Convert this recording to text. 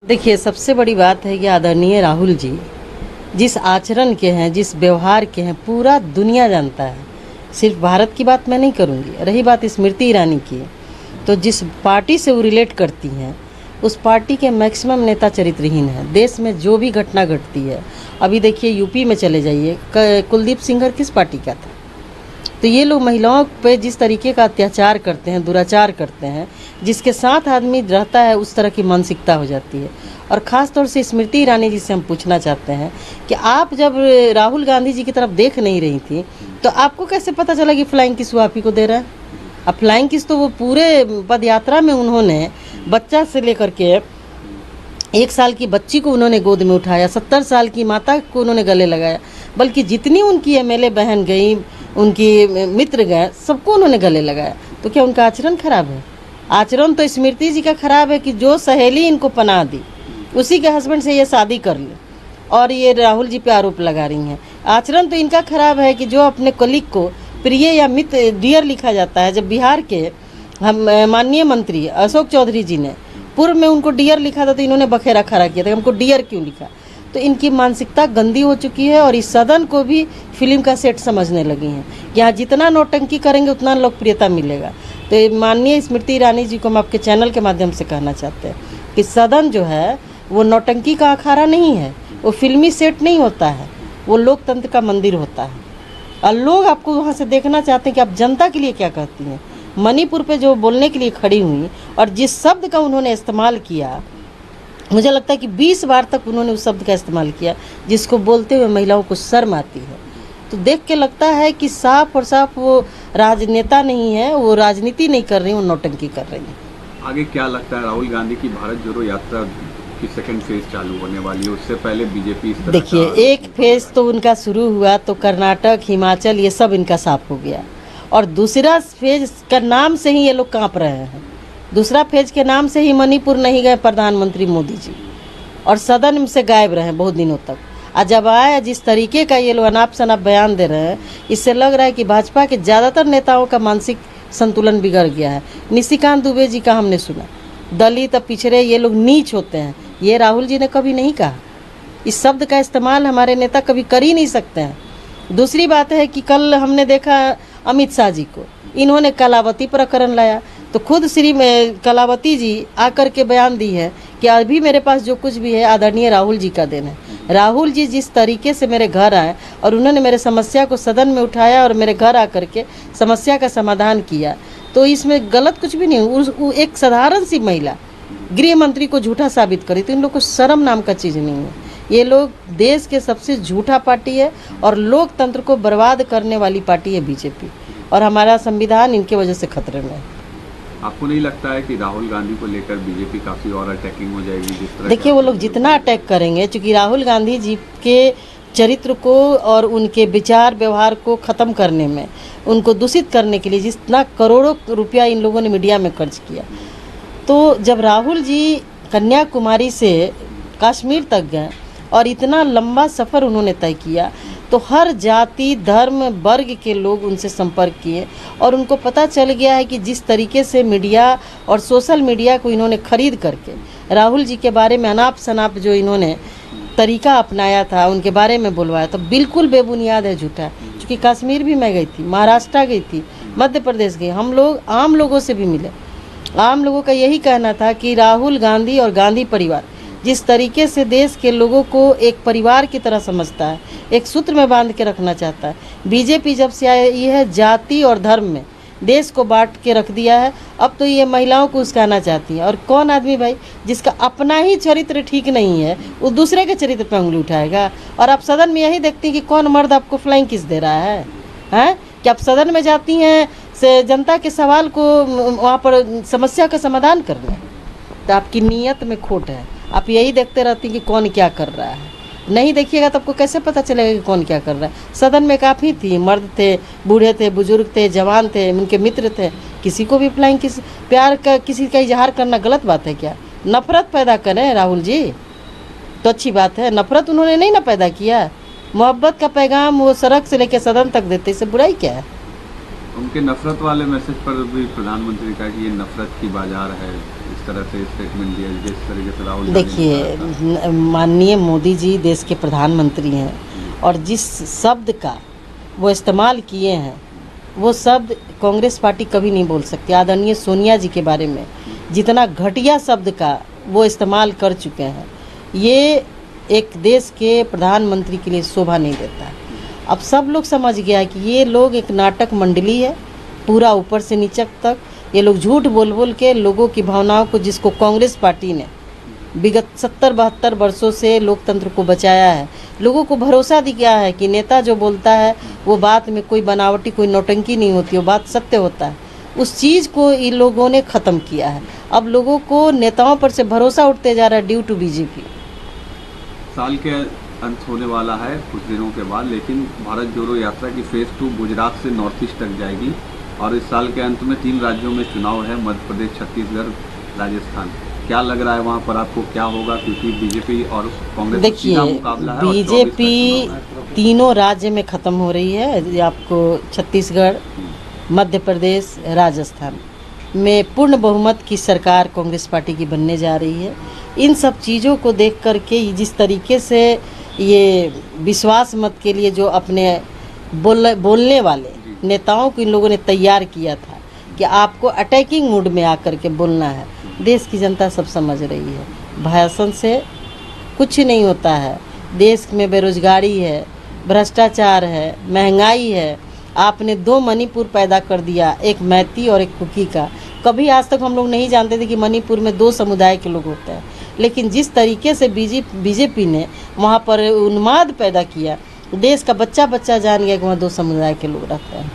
देखिए, सबसे बड़ी बात है कि आदरणीय राहुल जी जिस आचरण के हैं, जिस व्यवहार के हैं, पूरा दुनिया जानता है। सिर्फ भारत की बात मैं नहीं करूँगी। रही बात स्मृति ईरानी की, तो जिस पार्टी से वो रिलेट करती हैं उस पार्टी के मैक्सिमम नेता चरित्रहीन हैं। देश में जो भी घटना घटती है, अभी देखिए यूपी में चले जाइए, कुलदीप सिंगर किस पार्टी का था? तो ये लोग महिलाओं पे जिस तरीके का अत्याचार करते हैं, दुराचार करते हैं, जिसके साथ आदमी रहता है उस तरह की मानसिकता हो जाती है। और ख़ास तौर से स्मृति ईरानी जी से हम पूछना चाहते हैं कि आप जब राहुल गांधी जी की तरफ देख नहीं रही थी तो आपको कैसे पता चला कि फ्लाइंग किस वो आप ही को दे रहा है? अब फ्लाइंग किस तो वो पूरे पद यात्रा में उन्होंने बच्चा से लेकर के 1 साल की बच्ची को उन्होंने गोद में उठाया, 70 साल की माता को उन्होंने गले लगाया, बल्कि जितनी उनकी एमएलए बहन गई, उनकी मित्र गए, सबको उन्होंने गले लगाया। तो क्या उनका आचरण खराब है? आचरण तो स्मृति जी का खराब है कि जो सहेली इनको पनाह दी उसी के हस्बैंड से ये शादी कर ले और ये राहुल जी पे आरोप लगा रही हैं। आचरण तो इनका खराब है कि जो अपने कलीग को प्रिय या मित्र डियर लिखा जाता है। जब बिहार के हम माननीय मंत्री अशोक चौधरी जी ने पूर्व में उनको डियर लिखा था तो इन्होंने बखेरा खड़ा किया था, हमको डियर क्यों लिखा? तो इनकी मानसिकता गंदी हो चुकी है और इस सदन को भी फिल्म का सेट समझने लगी हैं। यहाँ जितना नौटंकी करेंगे उतना लोकप्रियता मिलेगा। तो माननीय स्मृति ईरानी जी को हम आपके चैनल के माध्यम से कहना चाहते हैं कि सदन जो है वो नौटंकी का अखाड़ा नहीं है, वो फिल्मी सेट नहीं होता है, वो लोकतंत्र का मंदिर होता है। और लोग आपको वहाँ से देखना चाहते हैं कि आप जनता के लिए क्या कहती हैं। मणिपुर पे जो बोलने के लिए खड़ी हुई और जिस शब्द का उन्होंने इस्तेमाल किया, मुझे लगता है कि 20 बार तक उन्होंने उस शब्द का इस्तेमाल किया जिसको बोलते हुए महिलाओं को शर्म आती है। तो देख के लगता है कि साफ और साफ वो राजनेता नहीं है, वो राजनीति नहीं कर रही, वो नौटंकी कर रही है। आगे क्या लगता है, राहुल गांधी की भारत जोड़ो यात्रा की सेकंड फेज चालू होने वाली है, उससे पहले बीजेपी इस तरह देखिए, एक फेज तो उनका शुरू हुआ तो कर्नाटक, हिमाचल ये सब इनका साफ हो गया और दूसरा फेज का नाम से ही ये लोग कांप रहे हैं। दूसरा फेज के नाम से ही मणिपुर नहीं गए प्रधानमंत्री मोदी जी और सदन से गायब रहे बहुत दिनों तक। आज जब आए जिस तरीके का ये लोग अनाप शनाप बयान दे रहे हैं, इससे लग रहा है कि भाजपा के ज़्यादातर नेताओं का मानसिक संतुलन बिगड़ गया है। निशिकांत दुबे जी का हमने सुना, दलित पिछड़े ये लोग नीच होते हैं, ये राहुल जी ने कभी नहीं कहा। इस शब्द का इस्तेमाल हमारे नेता कभी कर ही नहीं सकते हैं। दूसरी बात है कि कल हमने देखा अमित शाह जी को, इन्होंने कलावती प्रकरण लाया तो खुद श्री कलावती जी आकर के बयान दी है कि अभी मेरे पास जो कुछ भी है आदरणीय राहुल जी का देन है। राहुल जी जिस तरीके से मेरे घर आए और उन्होंने मेरे समस्या को सदन में उठाया और मेरे घर आकर के समस्या का समाधान किया, तो इसमें गलत कुछ भी नहीं। एक साधारण सी महिला गृह मंत्री को झूठा साबित करी, तो इन लोग को शर्म नाम का चीज़ नहीं है। ये लोग देश के सबसे झूठा पार्टी है और लोकतंत्र को बर्बाद करने वाली पार्टी है बीजेपी, और हमारा संविधान इनके वजह से खतरे में है। आपको नहीं लगता है कि राहुल गांधी को लेकर बीजेपी काफी और अटैकिंग हो जाएगी जिस तरह? देखिए, वो लोग जितना अटैक करेंगे, चूँकि राहुल गांधी जी के चरित्र को और उनके विचार व्यवहार को ख़त्म करने में, उनको दूषित करने के लिए जितना करोड़ों रुपया इन लोगों ने मीडिया में खर्च किया, तो जब राहुल जी कन्याकुमारी से कश्मीर तक गए और इतना लंबा सफ़र उन्होंने तय किया, तो हर जाति धर्म वर्ग के लोग उनसे संपर्क किए और उनको पता चल गया है कि जिस तरीके से मीडिया और सोशल मीडिया को इन्होंने खरीद करके राहुल जी के बारे में अनाप शनाप जो इन्होंने तरीका अपनाया था, उनके बारे में बुलवाया, तो बिल्कुल बेबुनियाद है, झूठा है। क्योंकि कश्मीर भी मैं गई थी, महाराष्ट्र गई थी, मध्य प्रदेश गई, हम लोग आम लोगों से भी मिले। आम लोगों का यही कहना था कि राहुल गांधी और गांधी परिवार जिस तरीके से देश के लोगों को एक परिवार की तरह समझता है, एक सूत्र में बांध के रखना चाहता है। बीजेपी जब से आई है जाति और धर्म में देश को बांट के रख दिया है, अब तो ये महिलाओं को उसकाना चाहती है। और कौन आदमी भाई जिसका अपना ही चरित्र ठीक नहीं है वो दूसरे के चरित्र पर उंगली उठाएगा? और आप सदन में यही देखती हैं कि कौन मर्द आपको फ्लाइंग किस दे रहा है, हैं? कि आप सदन में जाती हैं से जनता के सवाल को वहाँ पर समस्या का समाधान करने, तो आपकी नीयत में खोट है। आप यही देखते रहती हैं कि कौन क्या कर रहा है। नहीं देखिएगा तो आपको कैसे पता चलेगा कि कौन क्या कर रहा है? सदन में काफ़ी थी, मर्द थे, बूढ़े थे, बुजुर्ग थे, जवान थे, उनके मित्र थे। किसी को भी फ्लाइंग किसी प्यार का किसी का इजहार करना गलत बात है क्या? नफरत पैदा करें राहुल जी तो अच्छी बात है। नफरत उन्होंने नहीं ना पैदा किया, मोहब्बत का पैगाम वो सड़क से लेकर सदन तक देते, इससे बुराई क्या है? उनके नफरत वाले मैसेज पर भी प्रधानमंत्री का कि ये नफरत की बाजार है, इस इस तरह से स्टेटमेंट दिया जिस तरीके से राहुल गांधी ने कहा था? देखिए, माननीय मोदी जी देश के प्रधानमंत्री हैं और जिस शब्द का वो इस्तेमाल किए हैं वो शब्द कांग्रेस पार्टी कभी नहीं बोल सकती। आदरणीय सोनिया जी के बारे में जितना घटिया शब्द का वो इस्तेमाल कर चुके हैं, ये एक देश के प्रधानमंत्री के लिए शोभा नहीं देता है। अब सब लोग समझ गया है कि ये लोग एक नाटक मंडली है, पूरा ऊपर से नीचे तक ये लोग झूठ बोल बोल के लोगों की भावनाओं को, जिसको कांग्रेस पार्टी ने विगत 70-72 वर्षों से लोकतंत्र को बचाया है, लोगों को भरोसा दिया है कि नेता जो बोलता है वो बात में कोई बनावटी, कोई नौटंकी नहीं होती, वो बात सत्य होता है। उस चीज़ को इन लोगों ने ख़त्म किया है। अब लोगों को नेताओं पर से भरोसा उठते जा रहा है ड्यू टू बीजेपी। साल के अंत होने वाला है कुछ दिनों के बाद, लेकिन भारत जोड़ो यात्रा की फेज़ 2 गुजरात से नॉर्थ ईस्ट तक जाएगी और इस साल के अंत में 3 राज्यों में चुनाव है, मध्य प्रदेश, छत्तीसगढ़, राजस्थान। क्या लग रहा है वहाँ पर आपको क्या होगा, क्योंकि बीजेपी और कांग्रेस का सीधा मुकाबला है और 24 का बीजेपी चुनाव है। तीनों राज्य में ख़त्म हो रही है। ये आपको छत्तीसगढ़, मध्य प्रदेश, राजस्थान में पूर्ण बहुमत की सरकार कांग्रेस पार्टी की बनने जा रही है। इन सब चीज़ों को देख करके जिस तरीके से ये विश्वास मत के लिए जो अपने बोलने वाले नेताओं को इन लोगों ने तैयार किया था कि आपको अटैकिंग मूड में आकर के बोलना है, देश की जनता सब समझ रही है। भाषण से कुछ नहीं होता है। देश में बेरोजगारी है, भ्रष्टाचार है, महंगाई है। आपने 2 मणिपुर पैदा कर दिया, एक मैती और एक कुकी का। कभी आज तक हम लोग नहीं जानते थे कि मणिपुर में 2 समुदाय के लोग होते हैं, लेकिन जिस तरीके से बीजेपी ने वहाँ पर उन्माद पैदा किया, देश का बच्चा बच्चा जान गया कि वहाँ 2 समुदाय के लोग रहते हैं।